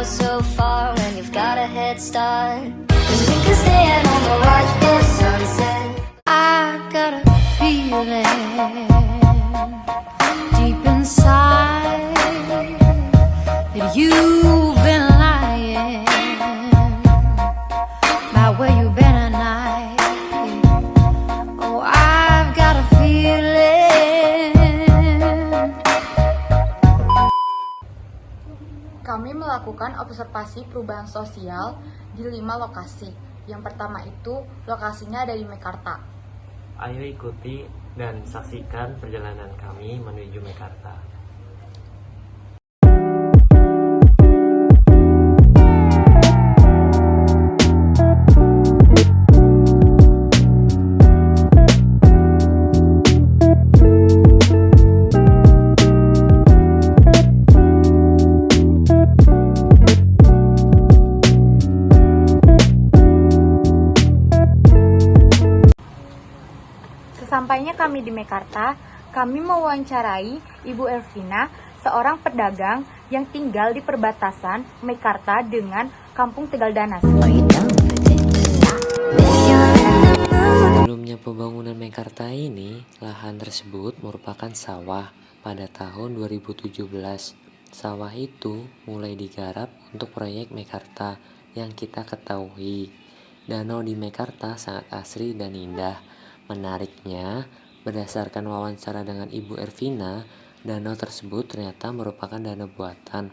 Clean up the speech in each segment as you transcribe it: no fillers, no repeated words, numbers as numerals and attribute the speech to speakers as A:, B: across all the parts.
A: go so far when you've got a head start. And we can stay at home and watch the sunset. I got a feeling deep inside that you've been lying about where you've been at night. Oh, I've got a feeling.
B: Kami melakukan observasi perubahan sosial di 5 lokasi. Yang pertama itu lokasinya ada di Mekarta.
C: Ayo ikuti dan saksikan perjalanan kami menuju Mekarta.
B: Sesampainya kami di Mekarta, kami mewawancarai Ibu Elvina, seorang pedagang yang tinggal di perbatasan Mekarta dengan Kampung Tegal Danas.
D: Sebelumnya pembangunan Mekarta ini, lahan tersebut merupakan sawah pada tahun 2017. Sawah itu mulai digarap untuk proyek Mekarta yang kita ketahui. Danau di Mekarta sangat asri dan indah. Menariknya, berdasarkan wawancara dengan Ibu Elvina, danau tersebut ternyata merupakan danau buatan.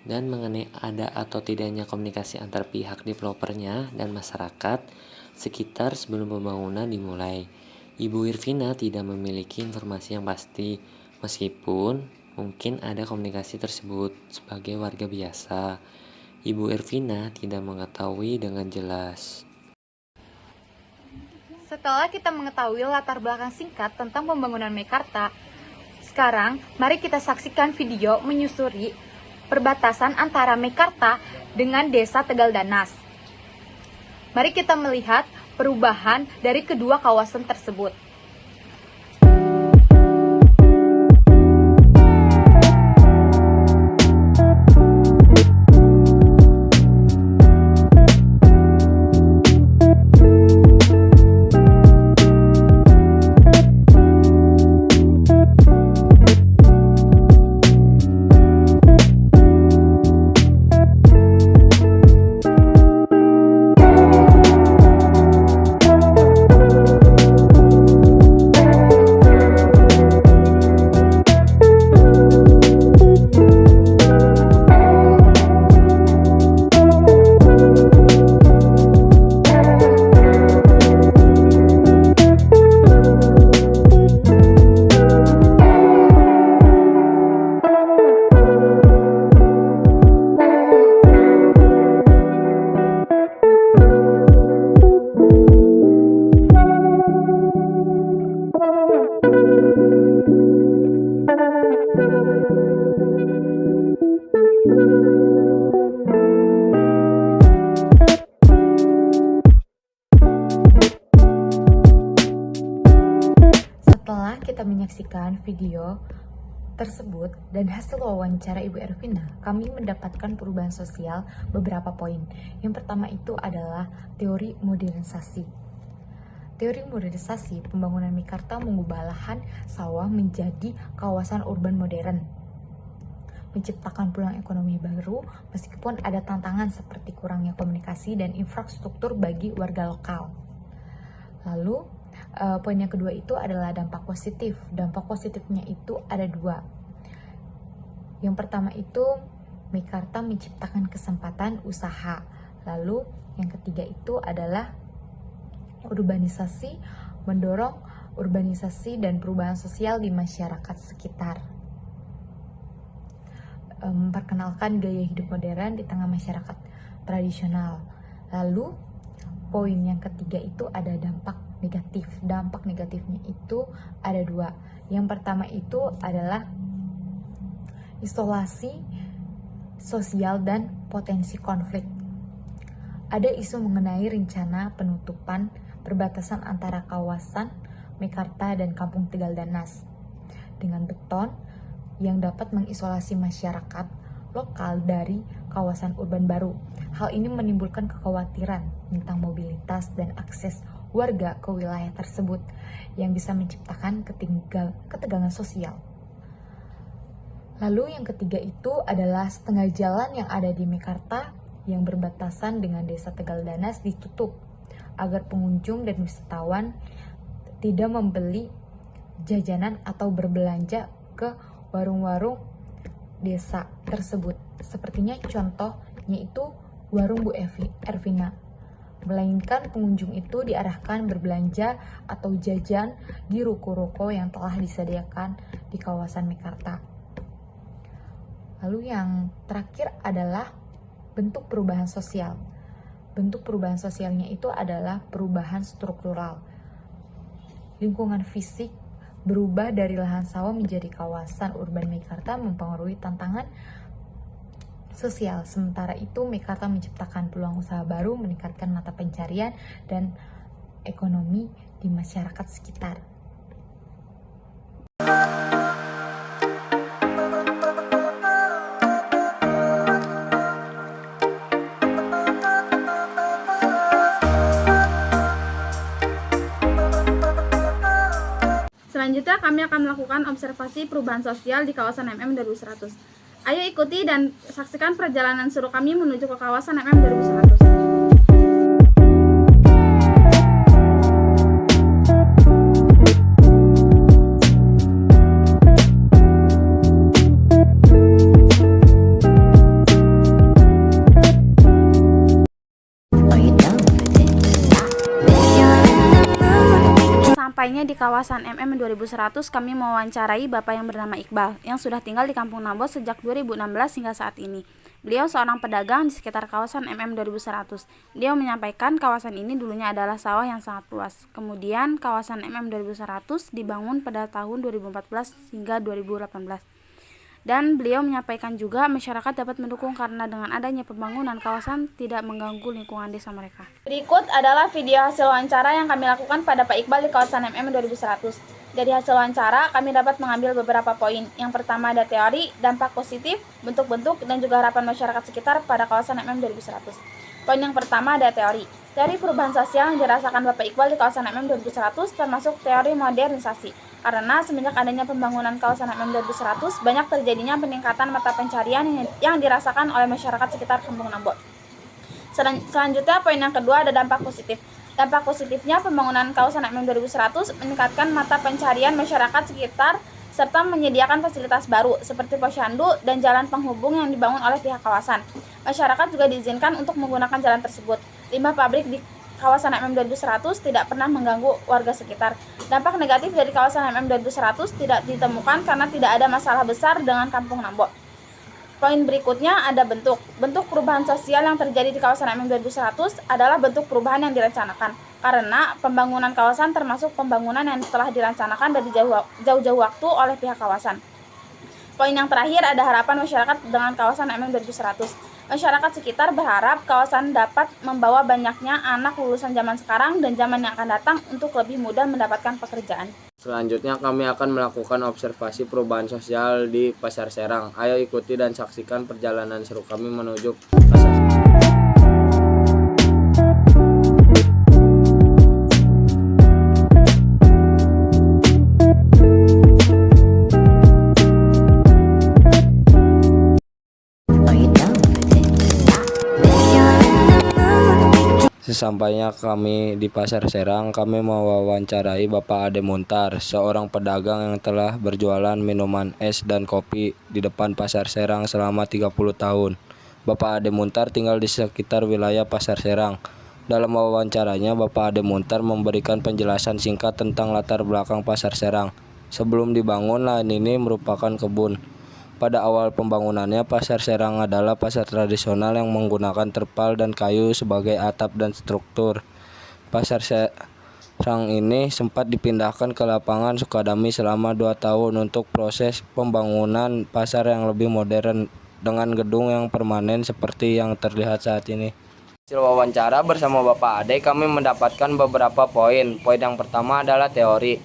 D: Dan mengenai ada atau tidaknya komunikasi antar pihak developernya dan masyarakat sekitar sebelum pembangunan dimulai, Ibu Elvina tidak memiliki informasi yang pasti, meskipun mungkin ada komunikasi tersebut sebagai warga biasa. Ibu Elvina tidak mengetahui dengan jelas.
B: Setelah kita mengetahui latar belakang singkat tentang pembangunan Mekarta, sekarang mari kita saksikan video menyusuri perbatasan antara Mekarta dengan Desa Tegal Danas. Mari kita melihat perubahan dari kedua kawasan tersebut. Setelah kita menyaksikan video tersebut dan hasil wawancara Ibu Elvina, kami mendapatkan perubahan sosial beberapa poin. Yang pertama itu adalah teori modernisasi. Teori modernisasi pembangunan Mekarta mengubah lahan sawah menjadi kawasan urban modern, menciptakan peluang ekonomi baru meskipun ada tantangan seperti kurangnya komunikasi dan infrastruktur bagi warga lokal. Lalu poin yang kedua itu adalah dampak positif. Dampak positifnya itu ada dua. Yang pertama itu Mekarta menciptakan kesempatan usaha. Lalu yang ketiga itu adalah urbanisasi, mendorong urbanisasi dan perubahan sosial di masyarakat sekitar. Memperkenalkan gaya hidup modern di tengah masyarakat tradisional. Lalu poin yang ketiga itu ada dampak negatif. Dampak negatifnya itu ada dua. Yang pertama itu adalah isolasi sosial dan potensi konflik. Ada isu mengenai rencana penutupan perbatasan antara kawasan Mekarta dan Kampung Tegal Danas dengan beton yang dapat mengisolasi masyarakat lokal dari kawasan urban baru. Hal ini menimbulkan kekhawatiran tentang mobilitas dan akses warga ke wilayah tersebut yang bisa menciptakan ketegangan sosial. Lalu yang ketiga itu adalah setengah jalan yang ada di Mekarta yang berbatasan dengan Desa Tegal Danas ditutup agar pengunjung dan wisatawan tidak membeli jajanan atau berbelanja ke warung-warung desa tersebut. Sepertinya contohnya itu warung Bu Ervina. Melainkan pengunjung itu diarahkan berbelanja atau jajan di ruko-ruko yang telah disediakan di kawasan Mekarta. Lalu yang terakhir adalah bentuk perubahan sosial. Bentuk perubahan sosialnya itu adalah perubahan struktural. Lingkungan fisik berubah dari lahan sawah menjadi kawasan urban Mekarta mempengaruhi tantangan sosial. Sementara itu, Mekarta menciptakan peluang usaha baru, meningkatkan mata pencarian dan ekonomi di masyarakat sekitar.
E: Selanjutnya kami akan melakukan observasi perubahan sosial di kawasan MM 2100. Ayo ikuti dan saksikan perjalanan seru kami menuju ke kawasan MM 2100. Sampainya di kawasan MM 2100, kami mewawancarai Bapak yang bernama Iqbal, yang sudah tinggal di Kampung Nambo sejak 2016 hingga saat ini. Beliau seorang pedagang di sekitar kawasan MM 2100. Beliau menyampaikan kawasan ini dulunya adalah sawah yang sangat luas. Kemudian kawasan MM 2100 dibangun pada tahun 2014 hingga 2018. Dan beliau menyampaikan juga masyarakat dapat mendukung karena dengan adanya pembangunan kawasan tidak mengganggu lingkungan desa mereka. Berikut adalah video hasil wawancara yang kami lakukan pada Pak Iqbal di kawasan MM 2100. Dari hasil wawancara, kami dapat mengambil beberapa poin. Yang pertama ada teori, dampak positif, bentuk-bentuk, dan juga harapan masyarakat sekitar pada kawasan MM 2100. Poin yang pertama ada teori. Teori perubahan sosial yang dirasakan Bapak Iqbal di kawasan MM 2100 termasuk teori modernisasi. Karena semenjak adanya pembangunan kawasan MM 2100, banyak terjadinya peningkatan mata pencarian yang dirasakan oleh masyarakat sekitar Kampung Nambo. Selanjutnya, poin yang kedua ada dampak positif. Dampak positifnya pembangunan kawasan MM 2100 meningkatkan mata pencarian masyarakat sekitar serta menyediakan fasilitas baru seperti posyandu dan jalan penghubung yang dibangun oleh pihak kawasan. Masyarakat juga diizinkan untuk menggunakan jalan tersebut. Limbah pabrik di kawasan MM 2100 tidak pernah mengganggu warga sekitar. Dampak negatif dari kawasan MM 2100 tidak ditemukan karena tidak ada masalah besar dengan Kampung Nambo. Poin berikutnya ada bentuk. Bentuk perubahan sosial yang terjadi di kawasan MM 2100 adalah bentuk perubahan yang direncanakan. Karena pembangunan kawasan termasuk pembangunan yang telah direncanakan dari jauh-jauh waktu oleh pihak kawasan. Poin yang terakhir ada harapan masyarakat dengan kawasan MM 2100. Masyarakat sekitar berharap kawasan dapat membawa banyaknya anak lulusan zaman sekarang dan zaman yang akan datang untuk lebih mudah mendapatkan pekerjaan.
F: Selanjutnya kami akan melakukan observasi perubahan sosial di Pasar Serang. Ayo ikuti dan saksikan perjalanan seru kami menuju Pasar Serang. Sesampainya kami di Pasar Serang, kami mewawancarai Bapak Ade Muntar, seorang pedagang yang telah berjualan minuman es dan kopi di depan Pasar Serang selama 30 tahun. Bapak Ade Muntar tinggal di sekitar wilayah Pasar Serang. Dalam wawancaranya, Bapak Ade Muntar memberikan penjelasan singkat tentang latar belakang Pasar Serang. Sebelum dibangun, lahan ini merupakan kebun. Pada awal pembangunannya, Pasar Serang adalah pasar tradisional yang menggunakan terpal dan kayu sebagai atap dan struktur. Pasar Serang ini sempat dipindahkan ke lapangan Sukadami selama 2 tahun untuk proses pembangunan pasar yang lebih modern dengan gedung yang permanen seperti yang terlihat saat ini. Hasil wawancara bersama Bapak Ade, kami mendapatkan beberapa poin. Poin yang pertama adalah teori.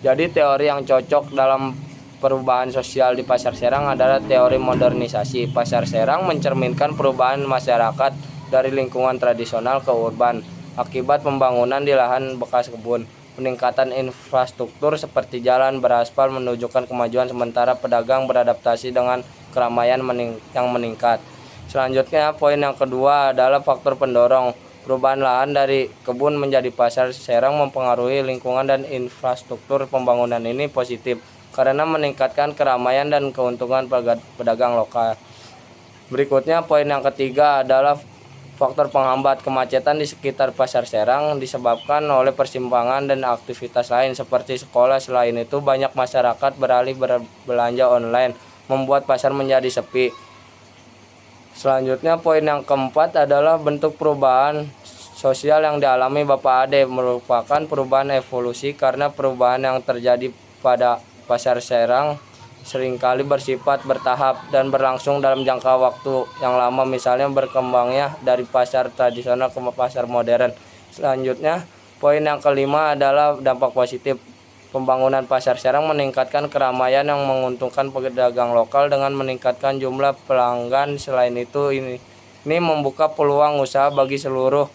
F: Jadi teori yang cocok dalam perubahan sosial di Pasar Serang adalah teori modernisasi. Pasar Serang mencerminkan perubahan masyarakat dari lingkungan tradisional ke urban akibat pembangunan di lahan bekas kebun. Peningkatan infrastruktur seperti jalan beraspal menunjukkan kemajuan, sementara pedagang beradaptasi dengan keramaian yang meningkat. Selanjutnya, poin yang kedua adalah faktor pendorong. Perubahan lahan dari kebun menjadi pasar Serang mempengaruhi lingkungan dan infrastruktur. Pembangunan ini positif karena meningkatkan keramaian dan keuntungan pedagang lokal. Berikutnya, poin yang ketiga adalah faktor penghambat. Kemacetan di sekitar Pasar Serang disebabkan oleh persimpangan dan aktivitas lain seperti sekolah. Selain itu, banyak masyarakat beralih berbelanja online, membuat pasar menjadi sepi. Selanjutnya, poin yang keempat adalah bentuk perubahan sosial yang dialami Bapak Ade merupakan perubahan evolusi karena perubahan yang terjadi pada Pasar Serang seringkali bersifat bertahap dan berlangsung dalam jangka waktu yang lama, misalnya berkembangnya dari pasar tradisional ke pasar modern. Selanjutnya, poin yang kelima adalah dampak positif. Pembangunan Pasar Serang meningkatkan keramaian yang menguntungkan pedagang lokal dengan meningkatkan jumlah pelanggan. Selain itu, ini membuka peluang usaha bagi seluruh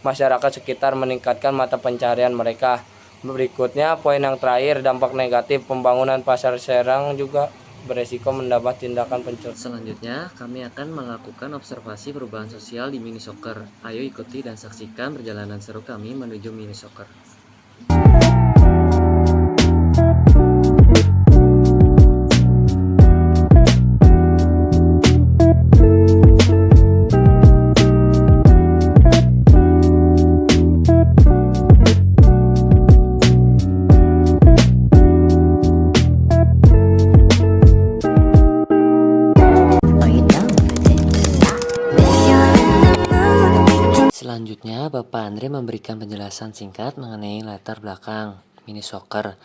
F: masyarakat sekitar, meningkatkan mata pencarian mereka. Berikutnya, poin yang terakhir, dampak negatif. Pembangunan Pasar Serang juga beresiko mendapat tindakan pencurian.
D: Selanjutnya, kami akan melakukan observasi perubahan sosial di mini soccer. Ayo ikuti dan saksikan perjalanan seru kami menuju mini soccer. Selanjutnya, Bapak Andre memberikan penjelasan singkat mengenai latar belakang mini soccer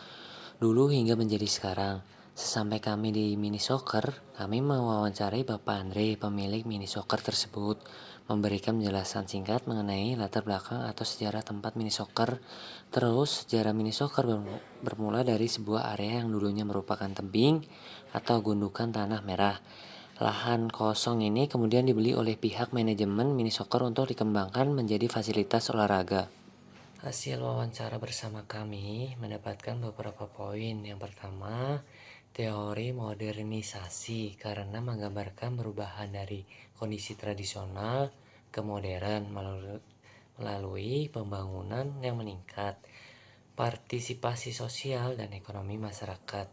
D: dulu hingga menjadi sekarang. Sesampai kami di mini soccer, kami mewawancarai Bapak Andre, pemilik mini soccer tersebut, memberikan penjelasan singkat mengenai latar belakang atau sejarah tempat mini soccer. Terus, sejarah mini soccer bermula dari sebuah area yang dulunya merupakan tebing atau gundukan tanah merah. Lahan kosong ini kemudian dibeli oleh pihak manajemen mini soccer untuk dikembangkan menjadi fasilitas olahraga. Hasil wawancara bersama kami mendapatkan beberapa poin. Yang pertama, teori modernisasi karena menggambarkan perubahan dari kondisi tradisional ke modern melalui pembangunan yang meningkat, partisipasi sosial dan ekonomi masyarakat.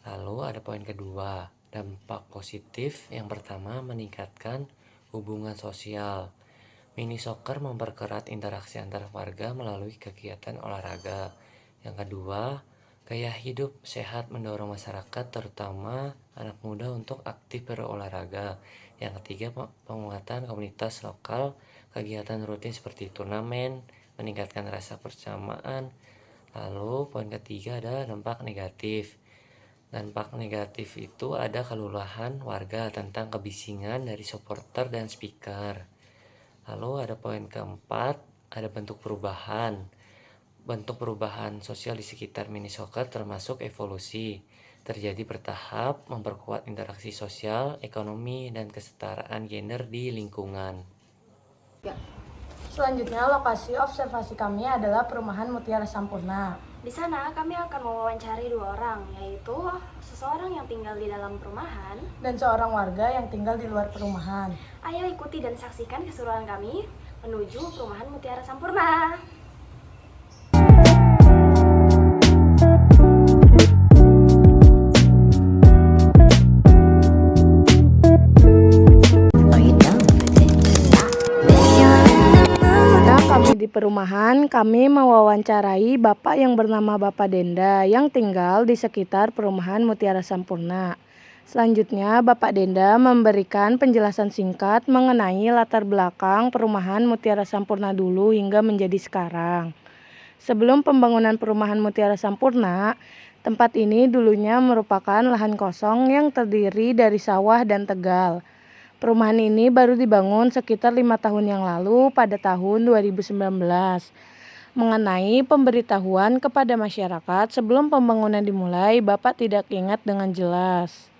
D: Lalu ada poin kedua, dampak positif. Yang pertama, meningkatkan hubungan sosial. Mini soccer memperkerat interaksi antar warga melalui kegiatan olahraga. Yang kedua, gaya hidup sehat mendorong masyarakat terutama anak muda untuk aktif berolahraga. Yang ketiga, penguatan komunitas lokal. Kegiatan rutin seperti turnamen meningkatkan rasa persamaan. Lalu poin ketiga ada dampak negatif. Dampak negatif itu ada kelelahan warga tentang kebisingan dari supporter dan speaker. Lalu ada poin keempat, ada bentuk perubahan. Bentuk perubahan sosial di sekitar mini soccer termasuk evolusi. Terjadi bertahap, memperkuat interaksi sosial, ekonomi, dan kesetaraan gender di lingkungan.
G: Selanjutnya, lokasi observasi kami adalah perumahan Mutiara Sampurna.
E: Di sana kami akan mewawancari 2 orang, yaitu seseorang yang tinggal di dalam perumahan
G: dan seorang warga yang tinggal di luar perumahan.
E: Ayo ikuti dan saksikan keseruan kami menuju perumahan Mutiara Sampurna.
G: Di perumahan, kami mewawancarai Bapak yang bernama Bapak Denda yang tinggal di sekitar perumahan Mutiara Sampurna. Selanjutnya, Bapak Denda memberikan penjelasan singkat mengenai latar belakang perumahan Mutiara Sampurna dulu hingga menjadi sekarang. Sebelum pembangunan perumahan Mutiara Sampurna, tempat ini dulunya merupakan lahan kosong yang terdiri dari sawah dan tegal. Perumahan ini baru dibangun sekitar 5 tahun yang lalu pada tahun 2019. Mengenai pemberitahuan kepada masyarakat sebelum pembangunan dimulai, Bapak tidak ingat dengan jelas.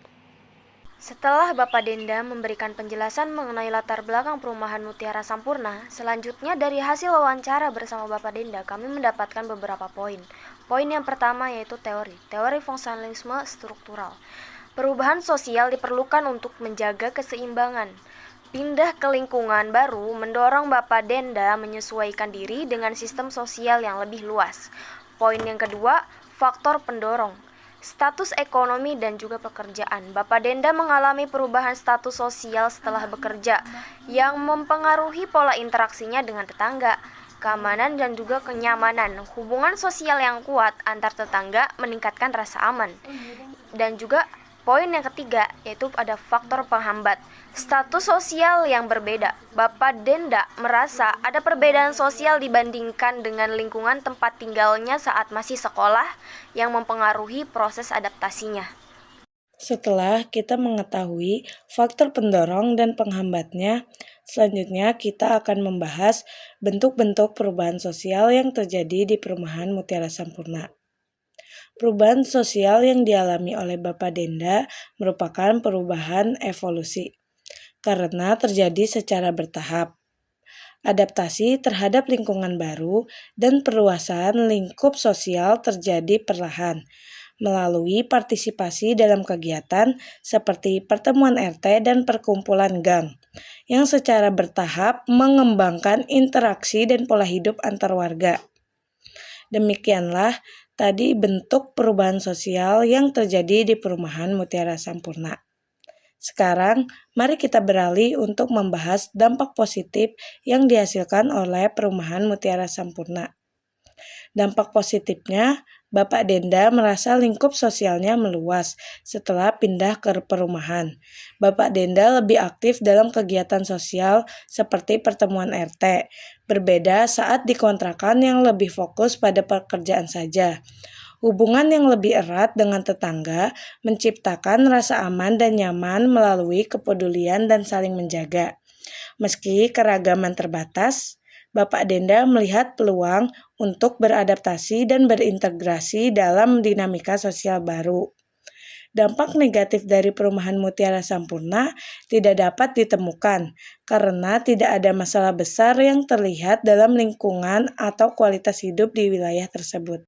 H: Setelah Bapak Denda memberikan penjelasan mengenai latar belakang perumahan Mutiara Sampurna, selanjutnya dari hasil wawancara bersama Bapak Denda, kami mendapatkan beberapa poin. Poin yang pertama yaitu teori fungsionalisme struktural. Perubahan sosial diperlukan untuk menjaga keseimbangan. Pindah ke lingkungan baru mendorong Bapak Denda menyesuaikan diri dengan sistem sosial yang lebih luas. Poin yang kedua, faktor pendorong. Status ekonomi dan juga pekerjaan. Bapak Denda mengalami perubahan status sosial setelah bekerja yang mempengaruhi pola interaksinya dengan tetangga, keamanan dan juga kenyamanan. Hubungan sosial yang kuat antar tetangga meningkatkan rasa aman. Dan juga poin yang ketiga yaitu ada faktor penghambat. Status sosial yang berbeda. Bapak Denda merasa ada perbedaan sosial dibandingkan dengan lingkungan tempat tinggalnya saat masih sekolah yang mempengaruhi proses adaptasinya.
G: Setelah kita mengetahui faktor pendorong dan penghambatnya, selanjutnya kita akan membahas bentuk-bentuk perubahan sosial yang terjadi di perumahan Mutiara Sampurna. Perubahan sosial yang dialami oleh Bapak Denda merupakan perubahan evolusi karena terjadi secara bertahap. Adaptasi terhadap lingkungan baru dan perluasan lingkup sosial terjadi perlahan melalui partisipasi dalam kegiatan seperti pertemuan RT dan perkumpulan gang yang secara bertahap mengembangkan interaksi dan pola hidup antar warga. Demikianlah tadi bentuk perubahan sosial yang terjadi di perumahan Mutiara Sampurna. Sekarang, mari kita beralih untuk membahas dampak positif yang dihasilkan oleh perumahan Mutiara Sampurna. Dampak positifnya, Bapak Denda merasa lingkup sosialnya meluas setelah pindah ke perumahan. Bapak Denda lebih aktif dalam kegiatan sosial seperti pertemuan RT, berbeda saat di kontrakan yang lebih fokus pada pekerjaan saja. Hubungan yang lebih erat dengan tetangga menciptakan rasa aman dan nyaman melalui kepedulian dan saling menjaga. Meski keragaman terbatas, Bapak Denda melihat peluang untuk beradaptasi dan berintegrasi dalam dinamika sosial baru. Dampak negatif dari perumahan Mutiara Sampurna tidak dapat ditemukan karena tidak ada masalah besar yang terlihat dalam lingkungan atau kualitas hidup di wilayah tersebut.